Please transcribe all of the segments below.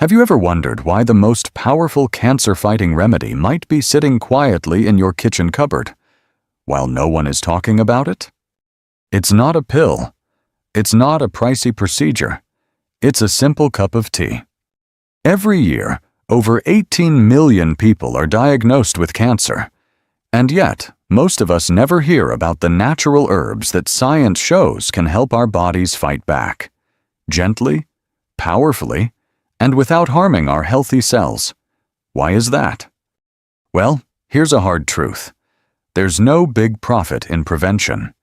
Have you ever wondered why the most powerful cancer-fighting remedy might be sitting quietly in your kitchen cupboard, while no one is talking about it? It's not a pill. It's not a pricey procedure. It's a simple cup of tea. Every year, over 18 million people are diagnosed with cancer, and yet, most of us never hear about the natural herbs that science shows can help our bodies fight back, gently, powerfully, and without harming our healthy cells. Why is that? Well, here's a hard truth. There's no big profit in prevention.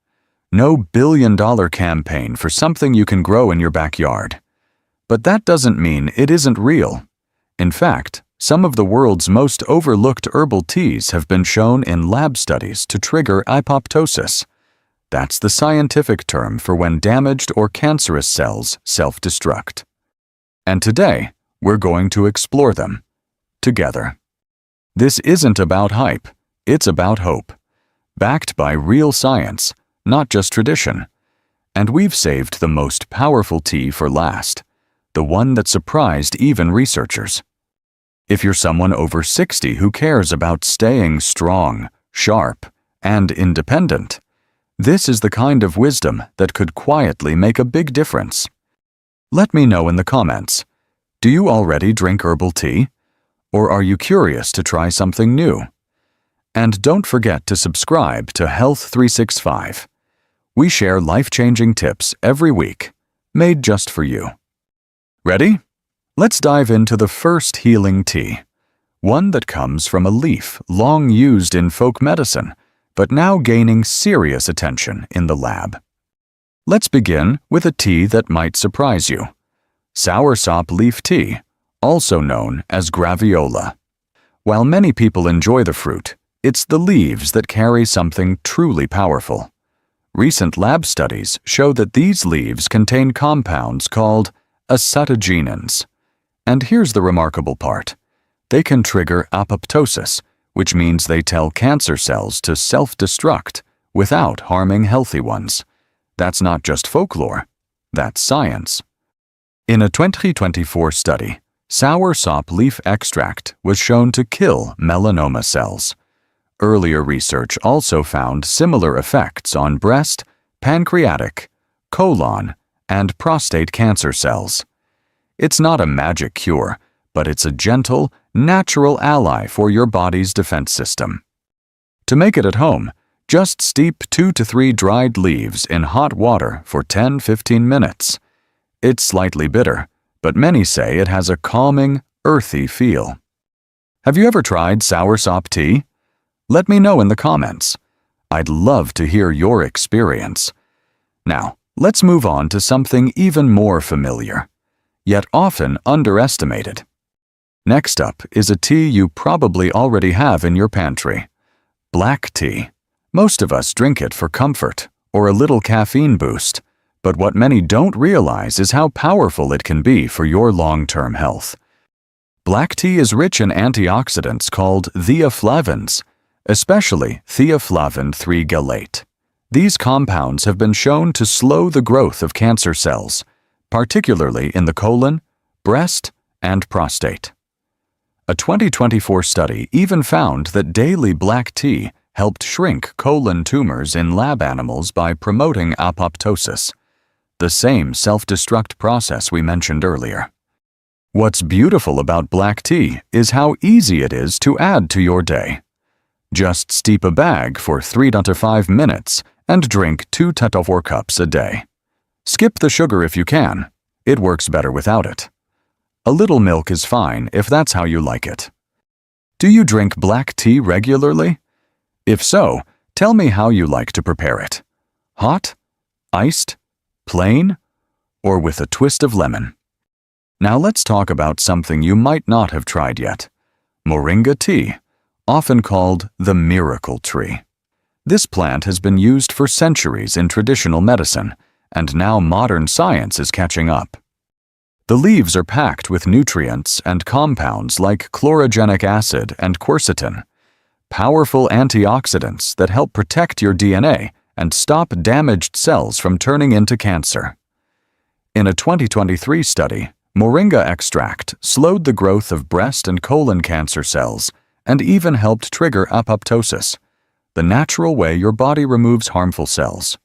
No billion-dollar campaign for something you can grow in your backyard. But that doesn't mean it isn't real. In fact, some of the world's most overlooked herbal teas have been shown in lab studies to trigger apoptosis. That's the scientific term for when damaged or cancerous cells self-destruct. And today, we're going to explore them together. This isn't about hype, it's about hope, backed by real science, not just tradition. And we've saved the most powerful tea for last, the one that surprised even researchers. If you're someone over 60 who cares about staying strong, sharp, and independent, this is the kind of wisdom that could quietly make a big difference. Let me know in the comments. Do you already drink herbal tea? Or are you curious to try something new? And don't forget to subscribe to Health 365. We share life-changing tips every week, made just for you. Ready? Let's dive into the first healing tea, one that comes from a leaf long used in folk medicine, but now gaining serious attention in the lab. Let's begin with a tea that might surprise you. Soursop leaf tea, also known as graviola. While many people enjoy the fruit, it's the leaves that carry something truly powerful. Recent lab studies show that these leaves contain compounds called acetogenins. And here's the remarkable part. They can trigger apoptosis, which means they tell cancer cells to self-destruct without harming healthy ones. That's not just folklore, that's science. In a 2024 study, soursop leaf extract was shown to kill melanoma cells. Earlier research also found similar effects on breast, pancreatic, colon, and prostate cancer cells. It's not a magic cure, but it's a gentle, natural ally for your body's defense system. To make it at home, just steep 2 to 3 dried leaves in hot water for 10-15 minutes. It's slightly bitter, but many say it has a calming, earthy feel. Have you ever tried soursop tea? Let me know in the comments. I'd love to hear your experience. Now, let's move on to something even more familiar, yet often underestimated. Next up is a tea you probably already have in your pantry. Black tea. Most of us drink it for comfort or a little caffeine boost, but what many don't realize is how powerful it can be for your long-term health. Black tea is rich in antioxidants called theaflavins, especially theaflavin 3-galate. These compounds have been shown to slow the growth of cancer cells, particularly in the colon, breast, and prostate. A 2024 study even found that daily black tea helped shrink colon tumors in lab animals by promoting apoptosis, the same self-destruct process we mentioned earlier. What's beautiful about black tea is how easy it is to add to your day. Just steep a bag for 3 to 5 minutes and drink 2 to 4 cups a day. Skip the sugar if you can. It works better without it. A little milk is fine if that's how you like it. Do you drink black tea regularly? If so, tell me how you like to prepare it. Hot, iced, plain, or with a twist of lemon? Now let's talk about something you might not have tried yet. Moringa tea, often called the miracle tree. This plant has been used for centuries in traditional medicine, and now modern science is catching up. The leaves are packed with nutrients and compounds like chlorogenic acid and quercetin, powerful antioxidants that help protect your DNA and stop damaged cells from turning into cancer. In a 2023 study, Moringa extract slowed the growth of breast and colon cancer cells and even helped trigger apoptosis, the natural way your body removes harmful cells.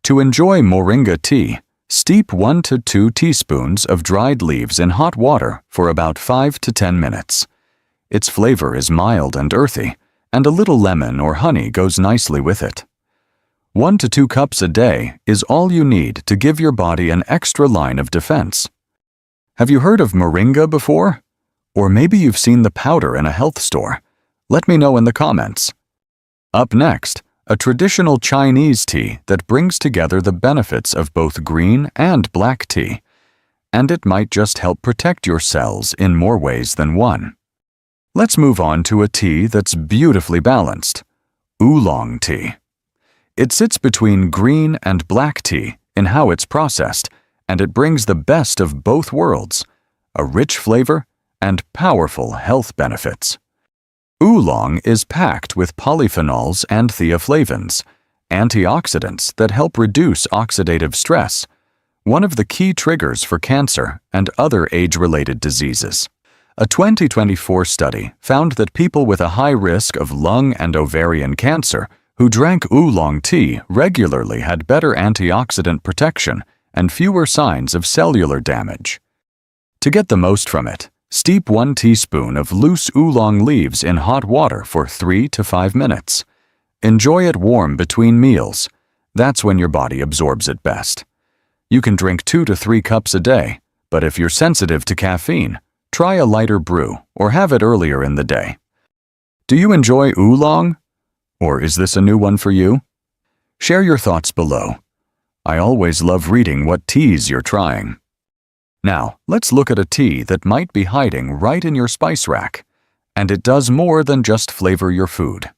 To enjoy moringa tea, steep 1 to 2 teaspoons of dried leaves in hot water for about 5 to 10 minutes. Its flavor is mild and earthy, and a little lemon or honey goes nicely with it. 1 to 2 cups a day is all you need to give your body an extra line of defense. Have you heard of moringa before? Or maybe you've seen the powder in a health store. Let me know in the comments. Up next, a traditional Chinese tea that brings together the benefits of both green and black tea. And it might just help protect your cells in more ways than one. Let's move on to a tea that's beautifully balanced. Oolong tea. It sits between green and black tea in how it's processed, and it brings the best of both worlds, a rich flavor and powerful health benefits. Oolong is packed with polyphenols and theaflavins, antioxidants that help reduce oxidative stress, one of the key triggers for cancer and other age-related diseases. A 2024 study found that people with a high risk of lung and ovarian cancer who drank oolong tea regularly had better antioxidant protection and fewer signs of cellular damage. To get the most from it, steep 1 teaspoon of loose oolong leaves in hot water for 3 to 5 minutes. Enjoy it warm between meals. That's when your body absorbs it best. You can drink 2 to 3 cups a day, but if you're sensitive to caffeine, try a lighter brew or have it earlier in the day. Do you enjoy oolong? Or is this a new one for you? Share your thoughts below. I always love reading what teas you're trying. Now, let's look at a tea that might be hiding right in your spice rack, and it does more than just flavor your food.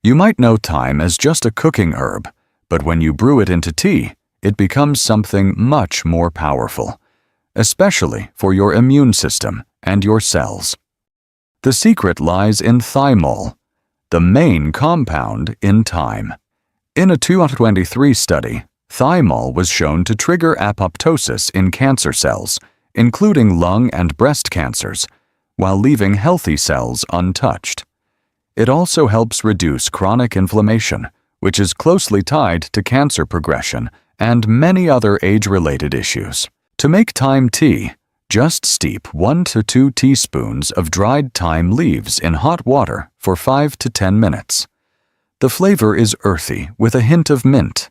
You might know thyme as just a cooking herb, but when you brew it into tea, it becomes something much more powerful, especially for your immune system and your cells. The secret lies in thymol, the main compound in thyme. In a 2023 study, thymol was shown to trigger apoptosis in cancer cells, including lung and breast cancers, while leaving healthy cells untouched. It also helps reduce chronic inflammation, which is closely tied to cancer progression and many other age-related issues. To make thyme tea, just steep 1 to 2 teaspoons of dried thyme leaves in hot water for 5 to 10 minutes. The flavor is earthy with a hint of mint,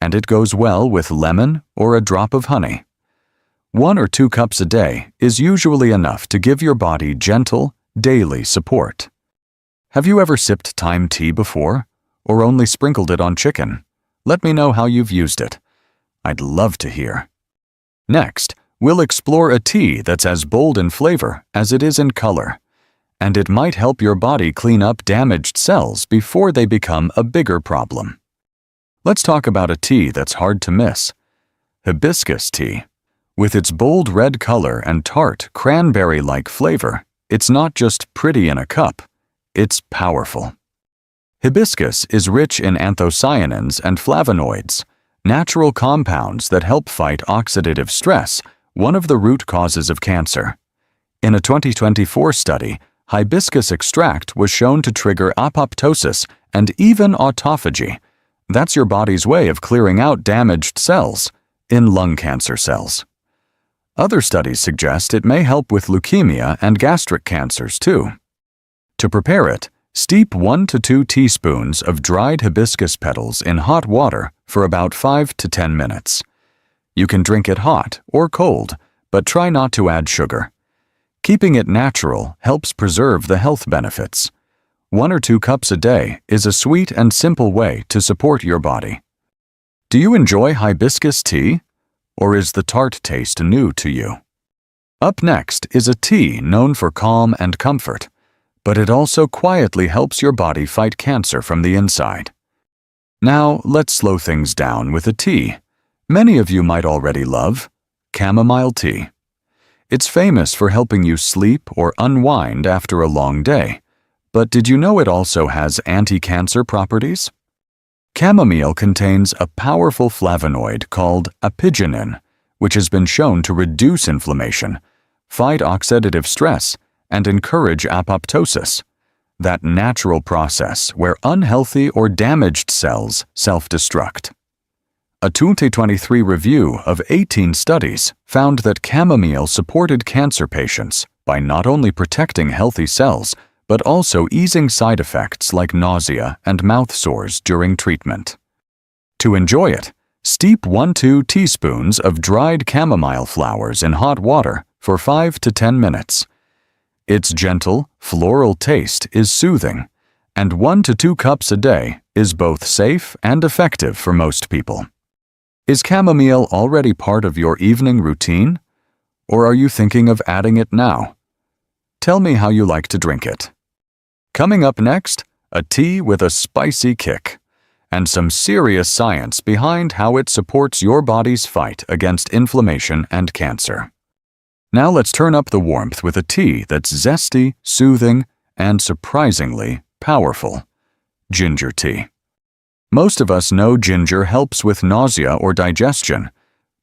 and it goes well with lemon or a drop of honey. 1 or 2 cups a day is usually enough to give your body gentle, daily support. Have you ever sipped thyme tea before, or only sprinkled it on chicken? Let me know how you've used it. I'd love to hear. Next, we'll explore a tea that's as bold in flavor as it is in color, and it might help your body clean up damaged cells before they become a bigger problem. Let's talk about a tea that's hard to miss. Hibiscus tea. With its bold red color and tart, cranberry-like flavor, it's not just pretty in a cup, it's powerful. Hibiscus is rich in anthocyanins and flavonoids, natural compounds that help fight oxidative stress, one of the root causes of cancer. In a 2024 study, hibiscus extract was shown to trigger apoptosis and even autophagy. That's your body's way of clearing out damaged cells in lung cancer cells. Other studies suggest it may help with leukemia and gastric cancers too. To prepare it, steep 1 to 2 teaspoons of dried hibiscus petals in hot water for about 5 to 10 minutes. You can drink it hot or cold, but try not to add sugar. Keeping it natural helps preserve the health benefits. 1 or 2 cups a day is a sweet and simple way to support your body. Do you enjoy hibiscus tea? Or is the tart taste new to you? Up next is a tea known for calm and comfort, but it also quietly helps your body fight cancer from the inside. Now, let's slow things down with a tea many of you might already love: chamomile tea. It's famous for helping you sleep or unwind after a long day, but did you know it also has anti-cancer properties? Chamomile contains a powerful flavonoid called apigenin, which has been shown to reduce inflammation, fight oxidative stress, and encourage apoptosis, that natural process where unhealthy or damaged cells self-destruct. A 2023 review of 18 studies found that chamomile supported cancer patients by not only protecting healthy cells, but also easing side effects like nausea and mouth sores during treatment. To enjoy it, steep 1–2 teaspoons of dried chamomile flowers in hot water for 5 to 10 minutes. Its gentle, floral taste is soothing, and 1 to 2 cups a day is both safe and effective for most people. Is chamomile already part of your evening routine, or are you thinking of adding it now? Tell me how you like to drink it. Coming up next, a tea with a spicy kick, and some serious science behind how it supports your body's fight against inflammation and cancer. Now let's turn up the warmth with a tea that's zesty, soothing, and surprisingly powerful. Ginger tea. Most of us know ginger helps with nausea or digestion,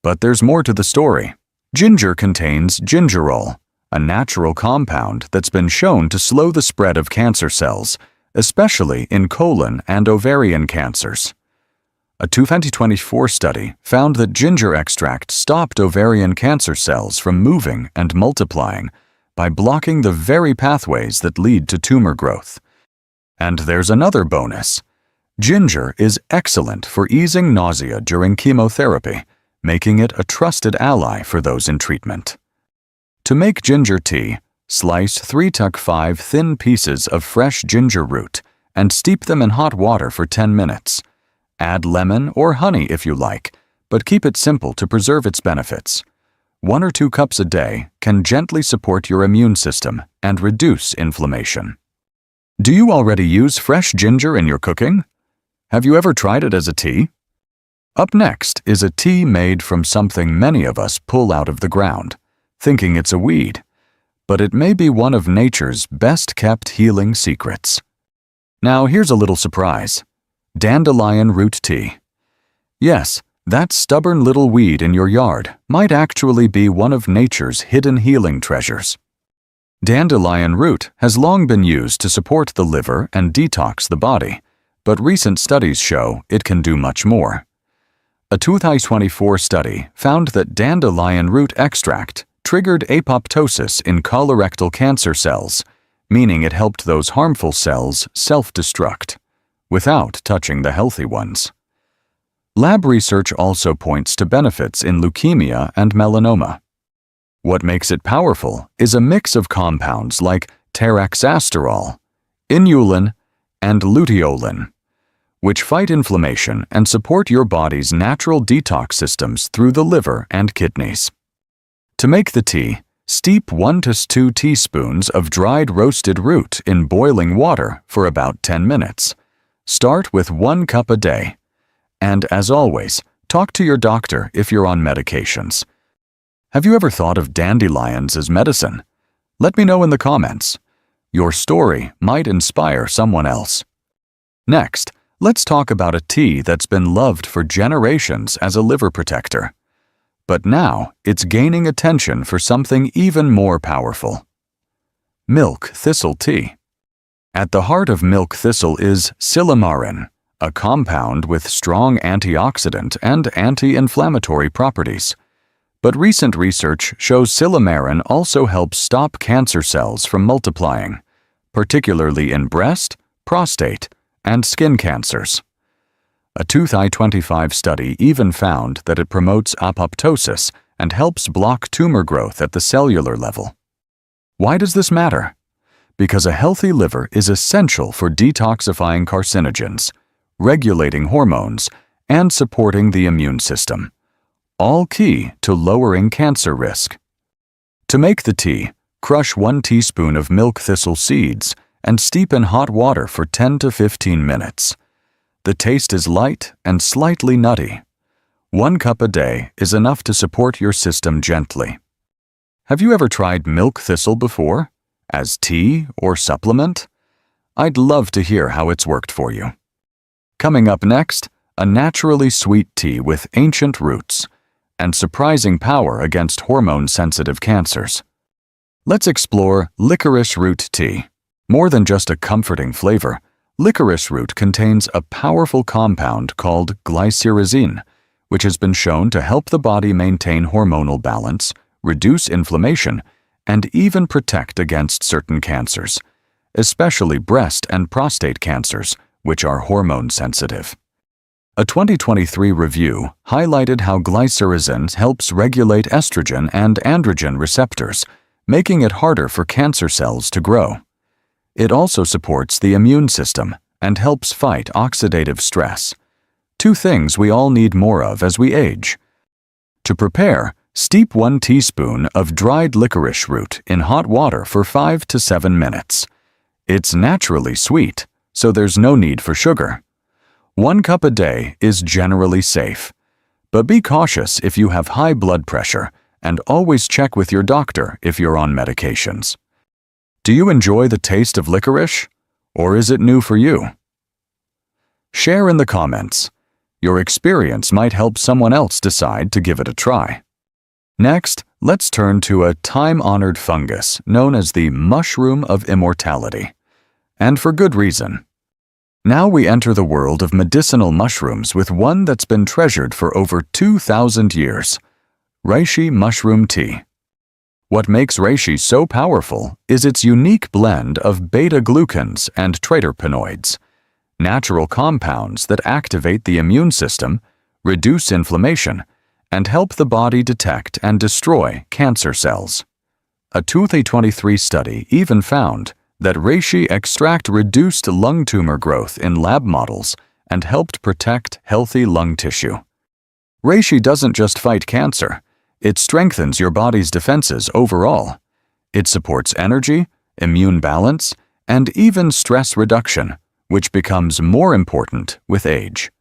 but there's more to the story. Ginger contains gingerol, a natural compound that's been shown to slow the spread of cancer cells, especially in colon and ovarian cancers. A 2024 study found that ginger extract stopped ovarian cancer cells from moving and multiplying by blocking the very pathways that lead to tumor growth. And there's another bonus. Ginger is excellent for easing nausea during chemotherapy, making it a trusted ally for those in treatment. To make ginger tea, slice 3–5 thin pieces of fresh ginger root and steep them in hot water for 10 minutes. Add lemon or honey if you like, but keep it simple to preserve its benefits. 1 or 2 cups a day can gently support your immune system and reduce inflammation. Do you already use fresh ginger in your cooking? Have you ever tried it as a tea? Up next is a tea made from something many of us pull out of the ground, thinking it's a weed, but it may be one of nature's best-kept healing secrets. Now here's a little surprise. Dandelion root tea. Yes, that stubborn little weed in your yard might actually be one of nature's hidden healing treasures. Dandelion root has long been used to support the liver and detox the body, but recent studies show it can do much more. A 2024 study found that dandelion root extract triggered apoptosis in colorectal cancer cells, meaning it helped those harmful cells self-destruct, without touching the healthy ones. Lab research also points to benefits in leukemia and melanoma. What makes it powerful is a mix of compounds like taraxasterol, inulin, and luteolin, which fight inflammation and support your body's natural detox systems through the liver and kidneys. To make the tea, steep 1 to 2 teaspoons of dried roasted root in boiling water for about 10 minutes. Start with 1 cup a day. And as always, talk to your doctor if you're on medications. Have you ever thought of dandelions as medicine? Let me know in the comments. Your story might inspire someone else. Next, let's talk about a tea that's been loved for generations as a liver protector. But now it's gaining attention for something even more powerful. Milk thistle tea. At the heart of milk thistle is silymarin, a compound with strong antioxidant and anti-inflammatory properties. But recent research shows silymarin also helps stop cancer cells from multiplying, particularly in breast, prostate, and skin cancers. A 2025 study even found that it promotes apoptosis and helps block tumor growth at the cellular level. Why does this matter? Because a healthy liver is essential for detoxifying carcinogens, regulating hormones, and supporting the immune system, all key to lowering cancer risk. To make the tea, crush 1 teaspoon of milk thistle seeds and steep in hot water for 10 to 15 minutes. The taste is light and slightly nutty. 1 cup a day is enough to support your system gently. Have you ever tried milk thistle before? As tea or supplement? I'd love to hear how it's worked for you. Coming up next, a naturally sweet tea with ancient roots. and surprising power against hormone-sensitive cancers. Let's explore licorice root tea. More than just a comforting flavor, licorice root contains a powerful compound called glycyrrhizine, which has been shown to help the body maintain hormonal balance, reduce inflammation, and even protect against certain cancers, especially breast and prostate cancers, which are hormone-sensitive. A 2023 review highlighted how glycyrrhizine helps regulate estrogen and androgen receptors, making it harder for cancer cells to grow. It also supports the immune system and helps fight oxidative stress, two things we all need more of as we age. To prepare, steep 1 teaspoon of dried licorice root in hot water for 5 to 7 minutes. It's naturally sweet, so there's no need for sugar. 1 cup a day is generally safe, but be cautious if you have high blood pressure and always check with your doctor if you're on medications. Do you enjoy the taste of licorice, or is it new for you? Share in the comments. Your experience might help someone else decide to give it a try. Next, let's turn to a time-honored fungus known as the mushroom of immortality. And for good reason. Now we enter the world of medicinal mushrooms with one that's been treasured for over 2,000 years, reishi mushroom tea. What makes reishi so powerful is its unique blend of beta-glucans and terpenoids, natural compounds that activate the immune system, reduce inflammation, and help the body detect and destroy cancer cells. A 2023 study even found that reishi extract reduced lung tumor growth in lab models and helped protect healthy lung tissue. Reishi doesn't just fight cancer, it strengthens your body's defenses overall. It supports energy, immune balance, and even stress reduction, which becomes more important with age.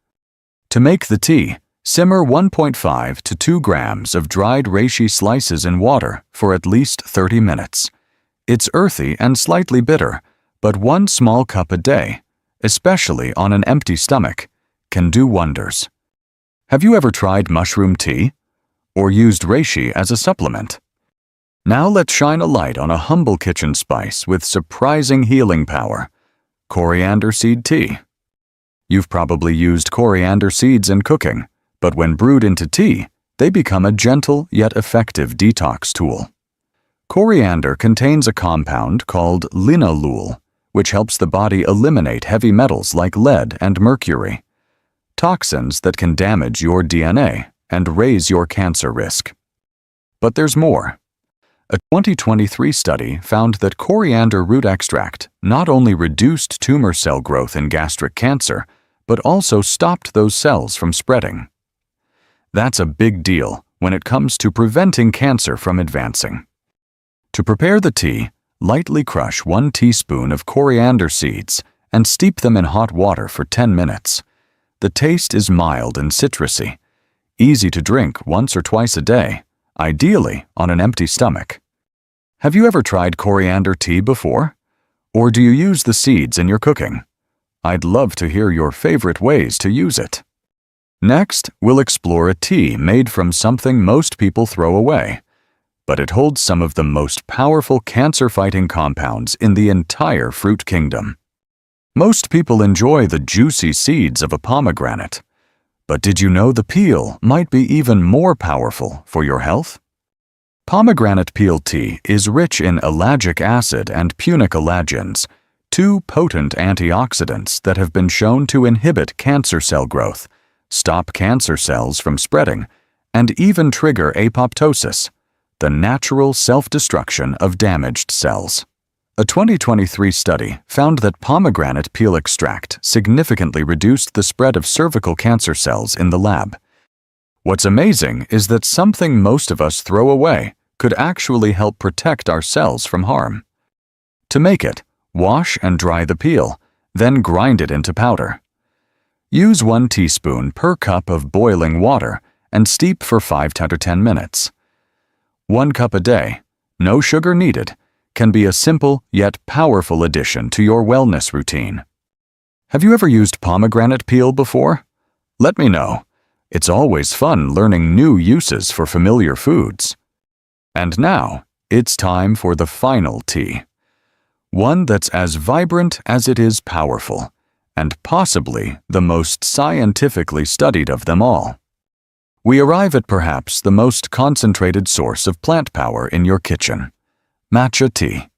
To make the tea, simmer 1.5 to 2 grams of dried reishi slices in water for at least 30 minutes. It's earthy and slightly bitter, but 1 small cup a day, especially on an empty stomach, can do wonders. Have you ever tried mushroom tea? Or used reishi as a supplement? Now let's shine a light on a humble kitchen spice with surprising healing power: coriander seed tea. You've probably used coriander seeds in cooking, but when brewed into tea, they become a gentle yet effective detox tool. Coriander contains a compound called linalool, which helps the body eliminate heavy metals like lead and mercury, toxins that can damage your DNA and raise your cancer risk. But there's more. A 2023 study found that coriander root extract not only reduced tumor cell growth in gastric cancer, but also stopped those cells from spreading. That's a big deal when it comes to preventing cancer from advancing. To prepare the tea, lightly crush 1 teaspoon of coriander seeds and steep them in hot water for 10 minutes. The taste is mild and citrusy, easy to drink once or twice a day, ideally on an empty stomach. Have you ever tried coriander tea before? Or do you use the seeds in your cooking? I'd love to hear your favorite ways to use it. Next, we'll explore a tea made from something most people throw away, but it holds some of the most powerful cancer-fighting compounds in the entire fruit kingdom. Most people enjoy the juicy seeds of a pomegranate, but did you know the peel might be even more powerful for your health? Pomegranate peel tea is rich in ellagic acid and punicalagins, 2 potent antioxidants that have been shown to inhibit cancer cell growth, stop cancer cells from spreading, and even trigger apoptosis, the natural self-destruction of damaged cells. A 2023 study found that pomegranate peel extract significantly reduced the spread of cervical cancer cells in the lab. What's amazing is that something most of us throw away could actually help protect our cells from harm. To make it, wash and dry the peel, then grind it into powder. Use 1 teaspoon per cup of boiling water and steep for 5 to 10 minutes. 1 cup a day, no sugar needed, can be a simple yet powerful addition to your wellness routine. Have you ever used pomegranate peel before? Let me know. It's always fun learning new uses for familiar foods. And now, it's time for the final tea. One that's as vibrant as it is powerful, and possibly the most scientifically studied of them all. We arrive at perhaps the most concentrated source of plant power in your kitchen: matcha tea.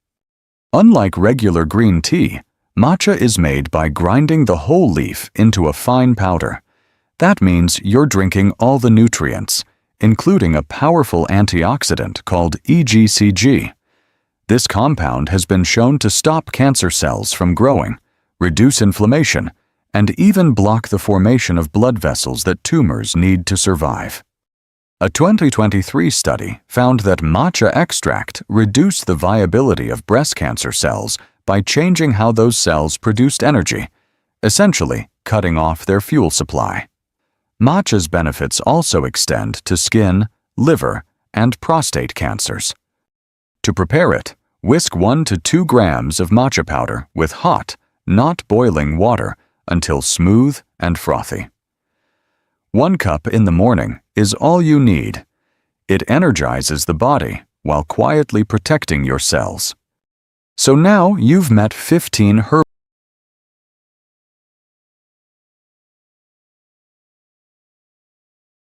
Unlike regular green tea, matcha is made by grinding the whole leaf into a fine powder. That means you're drinking all the nutrients, including a powerful antioxidant called EGCG. This compound has been shown to stop cancer cells from growing, reduce inflammation, and even block the formation of blood vessels that tumors need to survive. A 2023 study found that matcha extract reduced the viability of breast cancer cells by changing how those cells produced energy, essentially cutting off their fuel supply. Matcha's benefits also extend to skin, liver, and prostate cancers. To prepare it, whisk 1 to 2 grams of matcha powder with hot, not boiling water until smooth and frothy. 1 cup in the morning is all you need. It energizes the body while quietly protecting your cells. So now you've met 15 herbal